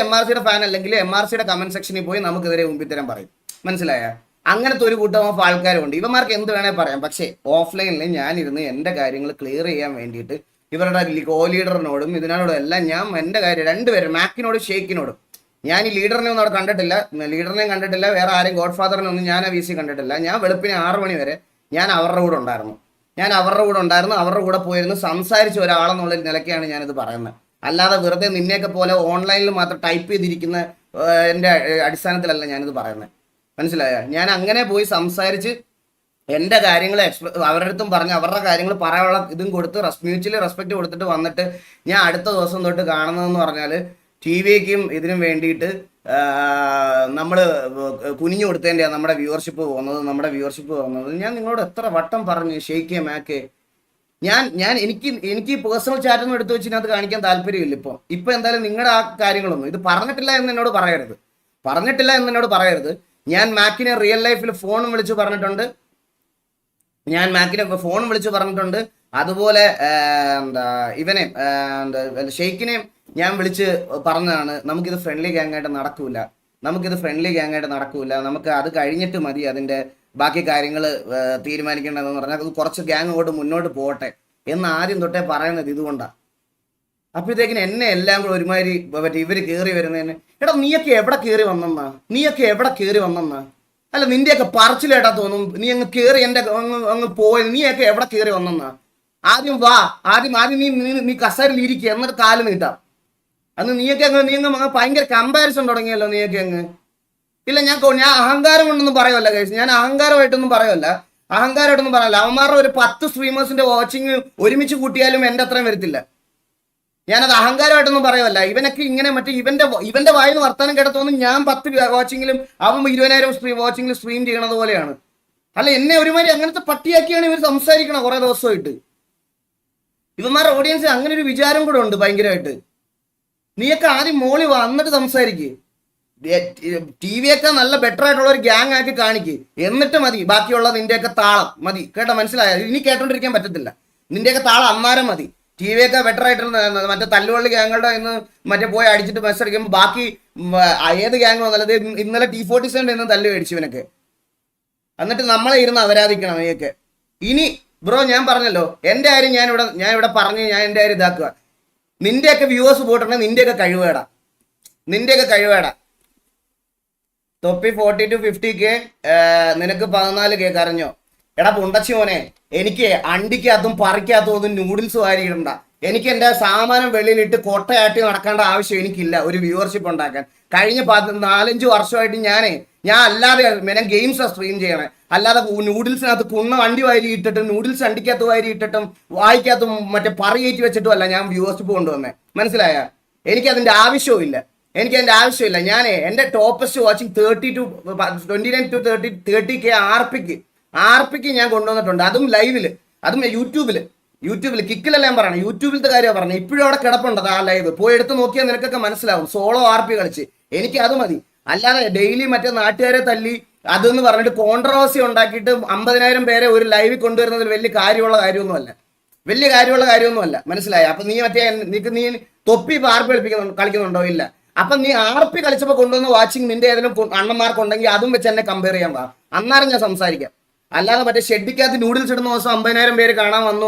MRCയുടെ ഫാൻ അല്ലെങ്കിൽ MRCയുടെ കമന്റ് സെക്ഷനിൽ പോയി നമുക്കെതിരെ മുമ്പിത്തരം പറയും, മനസ്സിലായ? അങ്ങനത്തെ ഒരു കൂട്ടം ഓഫ് ആൾക്കാരുണ്ട്. ഇവന്മാർക്ക് എന്ത് വേണേൽ പറയാം. പക്ഷേ ഓഫ്ലൈനിൽ ഞാനിരുന്ന് എൻ്റെ കാര്യങ്ങൾ ക്ലിയർ ചെയ്യാൻ വേണ്ടിയിട്ട് ഇവരുടെ കോ ലീഡറിനോടും ഇതിനോടും എല്ലാം ഞാൻ എൻ്റെ കാര്യം രണ്ടുപേരും മാക്കിനോടും ഷെയ്ക്കിനോടും ഞാൻ ഈ ലീഡറിനെ ഒന്നും അവിടെ കണ്ടിട്ടില്ല, ലീഡറിനെയും കണ്ടിട്ടില്ല, വേറെ ആരെയും ഗോഡ് ഫാദറിനെ ഒന്നും ഞാൻ ആ VC കണ്ടിട്ടില്ല. ഞാൻ വെളുപ്പിന് 6 മണി വരെ ഞാൻ അവരുടെ കൂടെ ഉണ്ടായിരുന്നു. അവരുടെ കൂടെ പോയിരുന്നു സംസാരിച്ച ഒരാളെന്നുള്ള നിലയ്ക്കാണ് ഞാനിത് പറയുന്നത്. അല്ലാതെ വെറുതെ നിന്നെയൊക്കെ പോലെ ഓൺലൈനിൽ മാത്രം ടൈപ്പ് ചെയ്തിരിക്കുന്ന എൻ്റെ അടിസ്ഥാനത്തിലല്ല ഞാനിത് പറയുന്നത്. മനസ്സിലായ? ഞാൻ അങ്ങനെ പോയി സംസാരിച്ച് എൻ്റെ കാര്യങ്ങൾ അവരുടെ അടുത്തും പറഞ്ഞ് അവരുടെ കാര്യങ്ങൾ പറയാനുള്ള ഇതും കൊടുത്ത് മ്യൂച്വലി റെസ്പെക്ട് കൊടുത്തിട്ട് വന്നിട്ട് ഞാൻ അടുത്ത ദിവസം തൊട്ട് കാണുന്നതെന്ന് പറഞ്ഞാൽ TVക്കും ഇതിനും വേണ്ടിയിട്ട് നമ്മൾ കുനിഞ്ഞു കൊടുത്തതിൻ്റെയാണ് നമ്മുടെ വ്യൂവർഷിപ്പ് പോകുന്നത്. ഞാൻ നിങ്ങളോട് എത്ര വട്ടം പറഞ്ഞു ഷെയ്ക്കേ മാക്കേ. എനിക്ക് പേഴ്സണൽ ചാറ്റൊന്നും എടുത്തു വെച്ച് ഇതിനകത്ത് കാണിക്കാൻ താല്പര്യമില്ല. ഇപ്പൊ എന്തായാലും നിങ്ങളുടെ ആ കാര്യങ്ങളൊന്നും ഇത് പറഞ്ഞിട്ടില്ല എന്ന് എന്നോട് പറയരുത്. ഞാൻ മാക്കിനെ റിയൽ ലൈഫിൽ ഫോണും വിളിച്ച് പറഞ്ഞിട്ടുണ്ട്. അതുപോലെ ഇവനെ ഷെയ്ക്കിനെയും ഞാൻ വിളിച്ച് പറഞ്ഞതാണ്, നമുക്കിത് ഫ്രണ്ട്ലി ഗ്യാങ് ആയിട്ട് നടക്കൂല. നമുക്ക് അത് കഴിഞ്ഞിട്ട് മതി അതിന്റെ ബാക്കി കാര്യങ്ങൾ തീരുമാനിക്കേണ്ടതെന്ന് പറഞ്ഞാൽ അത് കുറച്ച് ഗ്യാങ് കൊണ്ട് മുന്നോട്ട് പോകട്ടെ എന്ന് ആദ്യം തൊട്ടേ പറയുന്നത് ഇതുകൊണ്ടാണ്. അപ്പോഴത്തേക്കിന് എന്നെ എല്ലാം കൂടെ ഒരുമാതിരി ഇവര് കയറി വരുന്നതിന്, എടാ നീയൊക്കെ എവിടെ കയറി വന്നെന്നാ? അല്ല നിന്റെയൊക്കെ പറച്ചിലേട്ടാ തോന്നും. നീ അങ്ങ് കയറി എൻ്റെ അങ്ങ് പോയി, നീയൊക്കെ എവിടെ കയറി വന്നെന്നാ? ആദ്യം വാ, ആദ്യം നീ കസേരയിൽ ഇരിക്കുക, എന്നിട്ട് കാല് നീട്ടാം. അന്ന് നീ അങ്ങ് ഭയങ്കര കമ്പാരിസൺ തുടങ്ങിയല്ലോ നീയൊക്കെ അങ്ങ്. ഇല്ല ഞാൻ അഹങ്കാരം കൊണ്ടൊന്നും പറയുമല്ല കേസ്, ഞാൻ അഹങ്കാരമായിട്ടൊന്നും പറയല്ല. അവന്മാരുടെ ഒരു 10 സ്ട്രീമേഴ്സിന്റെ വാച്ചിങ് ഒരുമിച്ച് കൂട്ടിയാലും എൻ്റെ അത്രയും വരത്തില്ല. ഞാനത് അഹങ്കാരമായിട്ടൊന്നും പറയുമല്ല. ഇവനൊക്കെ ഇങ്ങനെ ഇവന്റെ വായിന്ന് വർത്താനം കേട്ട തോന്നുന്നു ഞാൻ 10 വാച്ചിങ്ങിലും അവൻ 20,000 വാച്ചിങ്ങിലും സ്ട്രീം ചെയ്യണത് പോലെയാണ്. അല്ല എന്നെ ഒരുമാതിരി അങ്ങനത്തെ പട്ടിയാക്കിയാണ് ഇവർ സംസാരിക്കണം കുറെ ദിവസമായിട്ട്. ഇവന്മാരുടെ ഓഡിയൻസിന് അങ്ങനെ ഒരു വിചാരം കൂടെ ഉണ്ട് ഭയങ്കരമായിട്ട്. നീയൊക്കെ ആദ്യം മോളി വാ, എന്നിട്ട് സംസാരിക്കുക. TVയൊക്കെ നല്ല ബെറ്റർ ആയിട്ടുള്ള ഒരു ഗ്യാങ് ആക്കി കാണിക്ക്, എന്നിട്ട് മതി ബാക്കിയുള്ള നിന്റെയൊക്കെ താളം മതി. കേട്ടോ, മനസ്സിലായോ? ഇനി കേട്ടോണ്ടിരിക്കാൻ പറ്റത്തില്ല. നിന്റെയൊക്കെ താളം അന്നേരം മതി. TVയൊക്കെ ബെറ്റർ ആയിട്ടുള്ള മറ്റേ തല്ലുവള്ളി ഗ്യാങ്ങുകളുടെ ഇന്ന് പോയി അടിച്ചിട്ട് മെസ്സ് അടിക്കുമ്പോൾ ബാക്കി ഏത് ഗ്യാങ് വന്നാലത് ഇന്നലെ T47 ഇന്ന് തല്ല് മേടിച്ചു ഇവനൊക്കെ. എന്നിട്ട് നമ്മളെ ഇരുന്ന് അപരാധിക്കണം നീയൊക്കെ. ഇനി ബ്രോ ഞാൻ പറഞ്ഞല്ലോ എൻ്റെ കാര്യം ഞാൻ ഇവിടെ പറഞ്ഞ് ഞാൻ എൻ്റെ കാര്യം ഇതാക്കുക. നിന്റെയൊക്കെ വ്യൂവേഴ്സ് പോയിട്ടുണ്ടെങ്കിൽ നിന്റെയൊക്കെ കഴിവേടാ. തൊപ്പി 40 to 50K, നിനക്ക് 14K കരഞ്ഞോ? എടാ പുണ്ടച്ചി മോനെ, എനിക്ക് അണ്ടിക്കകത്തും പറിക്കകത്തും ഒന്നും നൂഡിൽസ് വാരിയിടണ്ട. എനിക്ക് എൻ്റെ സാമാനം വെളിയിലിട്ട് കൊട്ടയാട്ടി നടക്കേണ്ട ആവശ്യം എനിക്കില്ല ഒരു വ്യൂവർഷിപ്പ് ഉണ്ടാക്കാൻ. കഴിഞ്ഞ 4-5 വർഷമായിട്ട് ഞാൻ അല്ലാതെ ഗെയിംസാണ് സ്ട്രീം ചെയ്യണേ. അല്ലാതെ നൂഡിൽസിനകത്ത് കുണ്ണ വണ്ടി വാരി ഇട്ടിട്ടും നൂഡിൽസ് അണ്ടിക്കകത്ത് വാരി ഇട്ടിട്ടും വായിക്കകത്തും മറ്റേ പറയേറ്റി വെച്ചിട്ടും അല്ല ഞാൻ വ്യൂവർഷിപ്പ് കൊണ്ടുവന്നേ. മനസ്സിലായ? എനിക്കതിൻ്റെ ആവശ്യവും ഇല്ല. ഞാൻ എൻ്റെ ടോപ്പസ്റ്റ് വാച്ചിങ് 29 to 30K ആർപിക്ക് ഞാൻ കൊണ്ടുവന്നിട്ടുണ്ട്. അതും ലൈവില്, അതും യൂട്യൂബിൽ കിക്കിലല്ല ഞാൻ പറയണം, യൂട്യൂബിലത്തെ കാര്യമാണ് പറഞ്ഞത്. ഇപ്പോഴും അവിടെ കിടപ്പുണ്ട് ആ ലൈവ്, പോയി എടുത്ത് നോക്കിയാൽ നിനക്കൊക്കെ മനസ്സിലാവും. സോളോ RP കളിച്ച് എനിക്ക് അത് മതി. അല്ലാതെ ഡെയിലി മറ്റേ നാട്ടുകാരെ തല്ലി അതെന്ന് പറഞ്ഞിട്ട് കോൺട്രവേഴ്സി ഉണ്ടാക്കിയിട്ട് 50,000 പേരെ ഒരു ലൈവിൽ കൊണ്ടുവരുന്നതിൽ വലിയ കാര്യമുള്ള കാര്യമൊന്നുമല്ല. മനസ്സിലായ? അപ്പൊ നീ നീ തൊപ്പി RP കളിക്കുന്നുണ്ടോ? ഇല്ല. അപ്പൊ നീ RP കളിച്ചപ്പോൾ കൊണ്ടുവന്ന വാച്ചിങ് നിന്റെ ഏതെങ്കിലും അണ്ണന്മാർക്കുണ്ടെങ്കിൽ അതും വെച്ച് എന്നെ കമ്പയർ ചെയ്യാൻ പാ, അന്നേരം ഞാൻ സംസാരിക്കാം. അല്ലാതെ മറ്റേ ഷെഡിക്കകത്ത് നൂഡിൽസ് ഇടുന്ന ദിവസം 50,000 പേര് കാണാൻ വന്നു,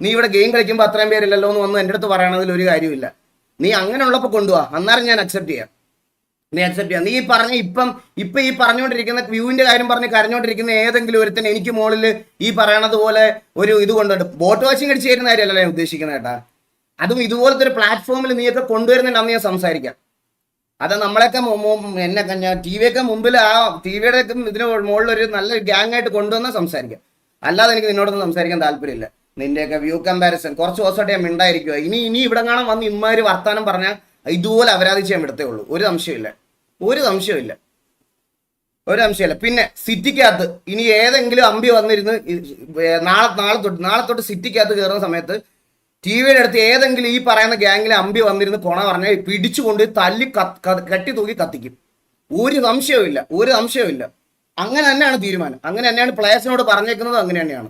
നീ ഇവിടെ ഗെയിം കളിക്കുമ്പോൾ അത്രയും പേരില്ലല്ലോ എന്ന് വന്നു എൻ്റെ അടുത്ത് പറയണതിൽ ഒരു കാര്യമില്ല. നീ അങ്ങനെ ഉള്ളപ്പോൾ കൊണ്ടുപോവാ, അന്നേരം ഞാൻ അക്സെപ്റ്റ് ചെയ്യാം. നീ ഈ പറഞ്ഞുകൊണ്ടിരിക്കുന്ന വ്യൂവിന്റെ കാര്യം പറഞ്ഞ് കരഞ്ഞോണ്ടിരിക്കുന്ന ഏതെങ്കിലും ഒരുത്തൻ എനിക്ക് മുകളിൽ ഈ പറയണത് പോലെ ഒരു ഇത് കൊണ്ടുണ്ട് ബോട്ട് വാച്ചിങ് അടിച്ച് തരുന്ന കാര്യമല്ല ഞാൻ ഉദ്ദേശിക്കുന്നത് കേട്ടാ. അതും ഇതുപോലത്തെ ഒരു പ്ലാറ്റ്ഫോമിൽ നീയൊക്കെ കൊണ്ടുവരുന്നുണ്ട്, അന്ന് ഞാൻ സംസാരിക്കാം. അത് നമ്മളൊക്കെ TVയൊക്കെ മുമ്പിൽ ആ TVയുടെ ഇതിന് മുകളിൽ ഒരു നല്ല ഗ്യാങ് ആയിട്ട് കൊണ്ടുവന്നാൽ സംസാരിക്കാം. അല്ലാതെ എനിക്ക് നിന്നോടൊന്നും സംസാരിക്കാൻ താല്പര്യമില്ല. നിന്റെയൊക്കെ വ്യൂ കമ്പാരിസൺ കുറച്ച് ദിവസമായിട്ട് ഞാൻ മിണ്ടായിരിക്കുക. ഇനി ഇവിടെ കാണാൻ വന്ന് ഇമ്മാര് വർത്താനം പറഞ്ഞാൽ ഇതുപോലെ അപരാധിച്ച് ഞാൻ വിടത്തേ ഉള്ളൂ. ഒരു സംശയമില്ല. പിന്നെ സിറ്റിക്കകത്ത് ഇനി ഏതെങ്കിലും അമ്പി വന്നിരുന്ന് നാളെ തൊട്ട് സിറ്റിക്കകത്ത് കയറുന്ന സമയത്ത് TVയുടെ അടുത്ത് ഏതെങ്കിലും ഈ പറയുന്ന ഗ്യാങ്ങിലെ അമ്പി വന്നിരുന്ന് കൊണ പറഞ്ഞാൽ പിടിച്ചുകൊണ്ട് തല്ലി കെട്ടി തൂക്കി കത്തിക്കും. ഒരു സംശയമില്ല. അങ്ങനെ തന്നെയാണ് തീരുമാനം. അങ്ങനെ തന്നെയാണ് പ്ലേയേഴ്സിനോട് പറഞ്ഞേക്കുന്നത്. അങ്ങനെ തന്നെയാണ്.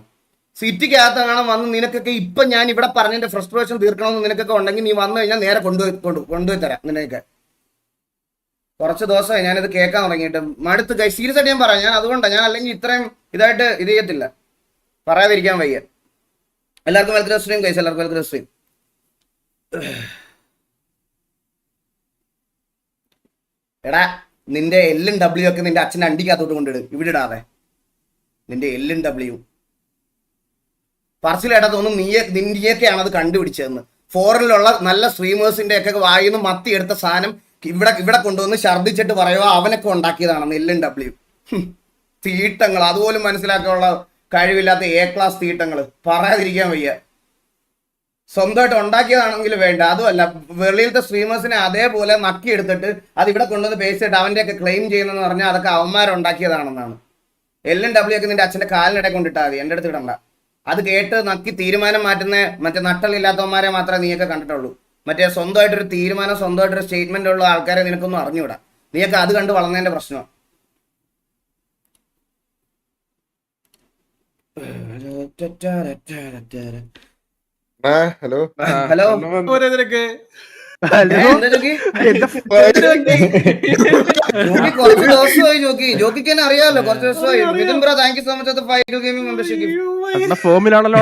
സിറ്റിക്കകത്ത് കാണാൻ വന്ന് നിനക്കൊക്കെ ഇപ്പം ഞാൻ ഇവിടെ പറഞ്ഞതിന്റെ ഫ്രസ്ട്രേഷൻ തീർക്കണമെന്ന് നിനക്കൊക്കെ ഉണ്ടെങ്കിൽ നീ വന്നു കഴിഞ്ഞാൽ നേരെ കൊണ്ടുപോയി തരാം. നിനക്ക് കുറച്ച് ദിവസമായി ഞാനിത് കേൾക്കാൻ തുടങ്ങിയിട്ട് മടുത്ത് സീരിയസ് ആയിട്ട് ഞാൻ പറയാം. ഞാൻ അതുകൊണ്ടാണ് ഞാൻ അല്ലെങ്കിൽ ഇത്രയും ഇതായിട്ട് ഇത് ചെയ്യത്തില്ല, പറയാതിരിക്കാൻ വയ്യ. എല്ലാവർക്കും വെൽക്കം സ്ട്രീം ഗൈസ്, എല്ലാവർക്കും വെൽക്കം സ്ട്രീം. എടാ നിന്റെ എല്ലും ഡബ്ല്യു ഒക്കെ നിന്റെ അച്ഛൻ്റെ അണ്ടിക്കകത്തോട്ട് കൊണ്ടിട്, ഇവിടെ ഇടാതെ. നിന്റെ എല്ലും ഡബ്ല്യു പറച്ചിലേട്ടാ തോന്നുന്നു നീയൊക്കെയാണ് അത് കണ്ടുപിടിച്ചതെന്ന്. ഫോറിനിലുള്ള നല്ല സ്ട്രീമേഴ്സിന്റെ ഒക്കെ വായിന്ന് മത്തി എടുത്ത സാധനം ഇവിടെ കൊണ്ടുവന്ന് ഛർദ്ദിച്ചിട്ട് പറയുക അവനൊക്കെ ഉണ്ടാക്കിയതാണെന്ന്. എല്ലും ഡബ്ല്യു തീട്ടങ്ങൾ അതുപോലും മനസ്സിലാക്കാനുള്ള കഴിവില്ലാത്ത എ ക്ലാസ് തീട്ടങ്ങൾ പറയാതിരിക്കാൻ വയ്യ. സ്വന്തമായിട്ട് ഉണ്ടാക്കിയതാണെങ്കിൽ വേണ്ട, അതുമല്ല വെളിയിലത്തെ സ്ട്രീമേഴ്സിനെ അതേപോലെ നക്കിയെടുത്തിട്ട് അത് ഇവിടെ കൊണ്ടുവന്ന് പേസിട്ട് അവൻ്റെയൊക്കെ ക്ലെയിം ചെയ്യുന്നതെന്ന് പറഞ്ഞാൽ അതൊക്കെ അവന്മാരുണ്ടാക്കിയതാണെന്നാണ്. എല്ലും ഡബ്ല്യു ഒക്കെ നിന്റെ അച്ഛൻ്റെ കാലിനിടെ കൊണ്ടിട്ടാൽ മതി, എൻ്റെ അടുത്ത് ഇടണ്ട. അത് കേട്ട് നക്കി തീരുമാനം മാറ്റുന്ന മറ്റേ നട്ടലില്ലാത്തവന്മാരെ മാത്രമേ നീയൊക്കെ കണ്ടിട്ടുള്ളൂ. മറ്റേ സ്വന്തമായിട്ടൊരു തീരുമാനം സ്വന്തമായിട്ടൊരു സ്റ്റേറ്റ്മെന്റ് ഉള്ള ആൾക്കാരെ നിനക്കൊന്നും അറിഞ്ഞുകൂടാ. നീയൊക്കെ അത് കണ്ട് വളർന്നതിന്റെ പ്രശ്നമാണ്. ഹലോ ഹലോ കുറച്ച് ദിവസമായി ജോക്കിക്ക് തന്നെ അറിയാമല്ലോ, കുറച്ച് ദിവസമായി. Mithun bro thank you so much five gaming membership. ഫോമിലാണല്ലോ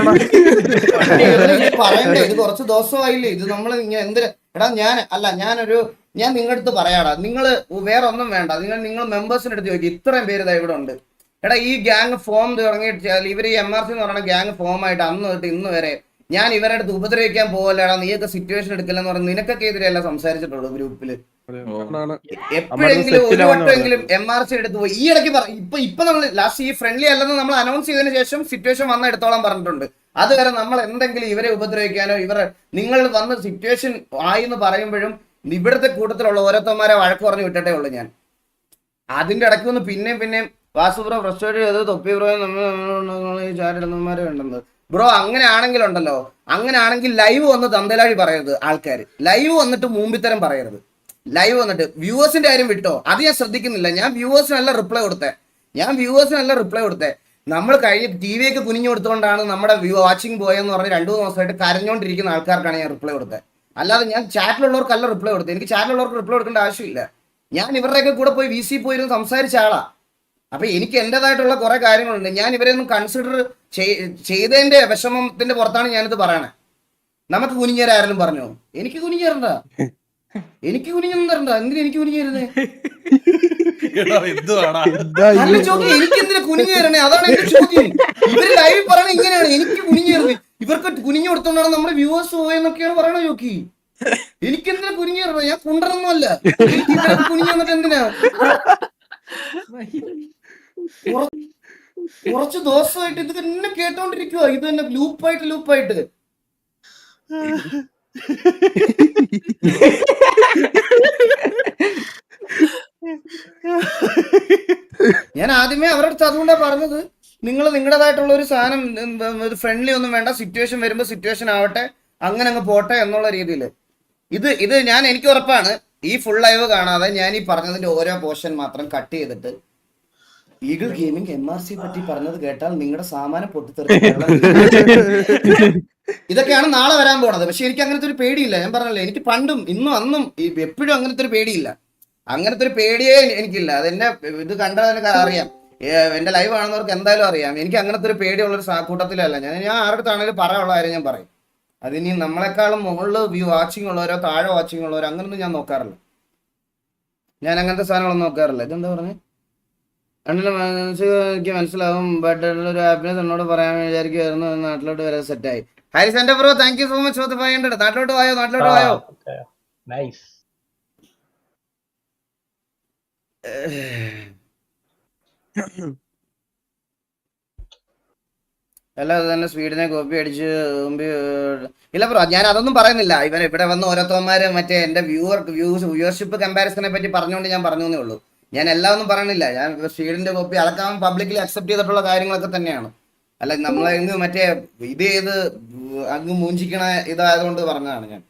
പറയണ്ടേ, ഇത് കുറച്ച് ദിവസമായില്ലേ. ഇത് നമ്മൾ എന്തിനാ എടാ ഞാൻ നിങ്ങളുടെ അടുത്ത് പറയാടാ, നിങ്ങൾ വേറെ ഒന്നും വേണ്ട, നിങ്ങൾ മെമ്പേഴ്സിന്റെ അടുത്ത് ചോദിക്കും. ഇത്രയും പേര് ഇതാ ഇവിടെ ഉണ്ട്. എടാ ഈ ഗ്യാങ് ഫോം തുടങ്ങിയിട്ട് ഇവർ ഈ MRC എന്ന് പറയുന്ന ഗ്യാങ് ഫോം ആയിട്ട് അന്ന് തൊട്ട് ഇന്ന് വരെ ഞാൻ ഇവരുടെ അടുത്ത് ഉപദ്രവിക്കാൻ പോകല്ലേടാ, നീയൊക്കെ സിറ്റുവേഷൻ എടുക്കില്ലെന്ന് പറഞ്ഞ് നിനക്കൊക്കെ എതിരെയല്ല സംസാരിച്ചിട്ടുള്ളൂ ഗ്രൂപ്പില്. എപ്പോഴെങ്കിലും ഒരു വട്ടമെങ്കിലും MRC എടുത്ത് പോയി. ഈ ഇടയ്ക്ക് ഇപ്പൊ നമ്മൾ ലാസ്റ്റ് ഈ ഫ്രണ്ട്ലി അല്ലെന്ന് നമ്മൾ അനൗൺസ് ചെയ്തതിനു ശേഷം സിറ്റുവേഷൻ വന്ന എടുത്തോളം പറഞ്ഞിട്ടുണ്ട്. അതുവരെ നമ്മൾ എന്തെങ്കിലും ഇവരെ ഉപദ്രവിക്കാനോ നിങ്ങൾ വന്ന് സിറ്റുവേഷൻ ആയി എന്ന് പറയുമ്പോഴും ഇവിടുത്തെ കൂട്ടത്തിലുള്ള ഓരോരുത്തന്മാരെ വഴക്ക് പറഞ്ഞു വിട്ടിട്ടേ ഉള്ളൂ ഞാൻ. അതിന്റെ ഇടയ്ക്ക് ഒന്ന് പിന്നെയും വാസുബ്രോ ഫ്രസ്ട്രേറ്റ് ചെയ്ത് തൊപ്പി ബ്രോ ചാരിടുന്നവന്മാരെ ഉണ്ടെന്ന്. ബ്രോ അങ്ങനെയാണെങ്കിൽ ലൈവ് വന്ന് തന്തലാഴി പറയരുത്. ആൾക്കാർ ലൈവ് വന്നിട്ട് മൂമ്പിത്തരം പറയരുത്. ലൈവ് വന്നിട്ട് വ്യൂവേഴ്സിന്റെ കാര്യം വിട്ടോ, അത് ഞാൻ ശ്രദ്ധിക്കുന്നില്ല. ഞാൻ വ്യൂവേഴ്സിനല്ല റിപ്ലൈ കൊടുത്തേ. നമ്മൾ കഴിഞ്ഞ് TV ഒക്കെ കുനിഞ്ഞു കൊടുത്തുകൊണ്ടാണ് നമ്മുടെ വാച്ചിങ് പോയെന്ന് പറഞ്ഞ് 2-3 ദിവസമായിട്ട് കരഞ്ഞോണ്ടിരിക്കുന്ന ആൾക്കാർക്കാണ് ഞാൻ റിപ്ലൈ കൊടുത്തത്. അല്ലാതെ ഞാൻ ചാറ്റിലുള്ളവർക്കല്ല റിപ്ലൈ കൊടുത്തത്. എനിക്ക് ചാറ്റിലുള്ളവർക്ക് റിപ്ലൈ കൊടുക്കേണ്ട ആവശ്യമില്ല. ഞാൻ ഇവരുടെയൊക്കെ കൂടെ പോയി VC പോയിരുന്ന് സംസാരിച്ച ആളാ. അപ്പൊ എനിക്ക് എന്റേതായിട്ടുള്ള കുറെ കാര്യങ്ങളുണ്ട്. ഞാൻ ഇവരെ ഒന്നും കൺസിഡർ ചെയ്തതിന്റെ വിഷമത്തിന്റെ പുറത്താണ് ഞാനിത് പറയണേ. നമുക്ക് കുനിഞ്ഞേരാരെങ്കിലും പറഞ്ഞോ? എനിക്ക് കുനിഞ്ഞേരണ്ട. എന്തിനാ എനിക്ക് കുനിഞ്ഞേരുന്നേ? അല്ല ചോദ്യം, എനിക്ക് എന്തിനാ കുനിഞ്ഞേരണേ? അതാണ് എന്റെ ചോദ്യം. ഇവര് ലൈവ് പറയണ ഇങ്ങനെയാണ്, എനിക്ക് കുനിഞ്ഞേറുന്നത്. ഇവർക്ക് കുനിഞ്ഞു കൊടുത്തോണ്ടാണ് നമ്മുടെ വ്യൂവേഴ്സ് പോയെന്നൊക്കെയാണ് പറയണ ജോക്കി. എനിക്കെന്തിനാ കുനിഞ്ഞേറുന്നത്? ഞാൻ കുണ്ടറൊന്നുമല്ല. കുനിഞ്ഞു വന്നിട്ട് എന്തിനാ? കുറച്ച് ദിവസമായിട്ട് ഇത് തന്നെ കേട്ടോണ്ടിരിക്കുക. ഇത് തന്നെ ലൂപ്പായിട്ട് ഞാൻ ആദ്യമേ അവരുടെ അടുത്ത് അതുകൊണ്ടാണ് പറഞ്ഞത്, നിങ്ങൾ നിങ്ങളുടേതായിട്ടുള്ള ഒരു സാധനം ഫ്രണ്ട്ലി ഒന്നും വേണ്ട, സിറ്റുവേഷൻ വരുമ്പോൾ സിറ്റുവേഷൻ ആവട്ടെ, അങ്ങനെ അങ്ങ് പോട്ടെ എന്നുള്ള രീതിയിൽ. ഇത് എനിക്ക് ഉറപ്പാണ് ഈ ഫുൾ ലൈവ് കാണാതെ ഞാൻ ഈ പറഞ്ഞതിന്റെ ഓരോ പോർഷൻ മാത്രം കട്ട് ചെയ്തിട്ട് ഈഗിൾ ഗെയിമിംഗ് MRC പറ്റി പറഞ്ഞത് കേട്ടാൽ നിങ്ങളുടെ സാമാനം പൊട്ടിത്തെറിക്കും. ഇതൊക്കെയാണ് നാളെ വരാൻ പോണത്. പക്ഷെ എനിക്ക് അങ്ങനത്തെ ഒരു പേടിയില്ല. ഞാൻ പറഞ്ഞല്ലേ, എനിക്ക് പണ്ടും ഇന്നും അന്നും എപ്പോഴും അങ്ങനത്തെ ഒരു പേടിയില്ല. അങ്ങനത്തെ ഒരു പേടിയേ എനിക്കില്ല. അതെന്നെ ഇത് കണ്ടതിനൊക്കെ അറിയാം. എന്റെ ലൈവ് കാണുന്നവർക്ക് എന്തായാലും അറിയാം. എനിക്ക് അങ്ങനത്തെ ഒരു പേടിയുള്ളൊരു കൂട്ടത്തിലല്ല ഞാൻ ആരുടെ അടുത്താണെങ്കിലും പറയാനുള്ള കാര്യം ഞാൻ പറയും. അതിനി നമ്മളെക്കാളും മുകളിൽ വാച്ചിങ് ഉള്ളവരോ താഴെ വാച്ചിങ് ഉള്ളവരോ അങ്ങനൊന്നും ഞാൻ നോക്കാറില്ല. ഞാൻ അങ്ങനത്തെ സാധനങ്ങളൊന്നും നോക്കാറില്ല. ഇതെന്താ പറഞ്ഞത്? എനിക്ക് മനസ്സിലാവും, ബട്ട് ഒരു ഹാപ്പിനെസ് എന്നോട് പറയാൻ വിചാരിക്കുമായിരുന്നു. നാട്ടിലോട്ട് വരെ സെറ്റായി. ഹാരിസ് എന്റെ bro thank you so much for 500. നാട്ടിലോട്ട് വായോ. അല്ല അത് തന്നെ സ്വീഡനെ കോപ്പി അടിച്ച് ഇല്ല ബ്രോ, ഞാൻ അതൊന്നും പറയുന്നില്ല. ഇവിടെ വന്ന് ഓരോരുത്തന്മാര് മറ്റേ എന്റെ വ്യൂവർഷിപ്പ് കമ്പാരിസനെ പറ്റി പറഞ്ഞുകൊണ്ട് ഞാൻ പറഞ്ഞേ ഉള്ളൂ. ഞാൻ എല്ലാം ഒന്നും പറയണില്ല. ഞാൻ സ്വീഡന്റെ കോപ്പി അതൊക്കെ പബ്ലിക്കലി അക്സെപ്റ്റ് ചെയ്തിട്ടുള്ള കാര്യങ്ങളൊക്കെ തന്നെയാണ്. അല്ല നമ്മളെ മറ്റേ ഇത് ചെയ്ത് അങ്ങ് മൂഞ്ചിക്കണ ഇതായതുകൊണ്ട് പറഞ്ഞതാണ് ഞാൻ.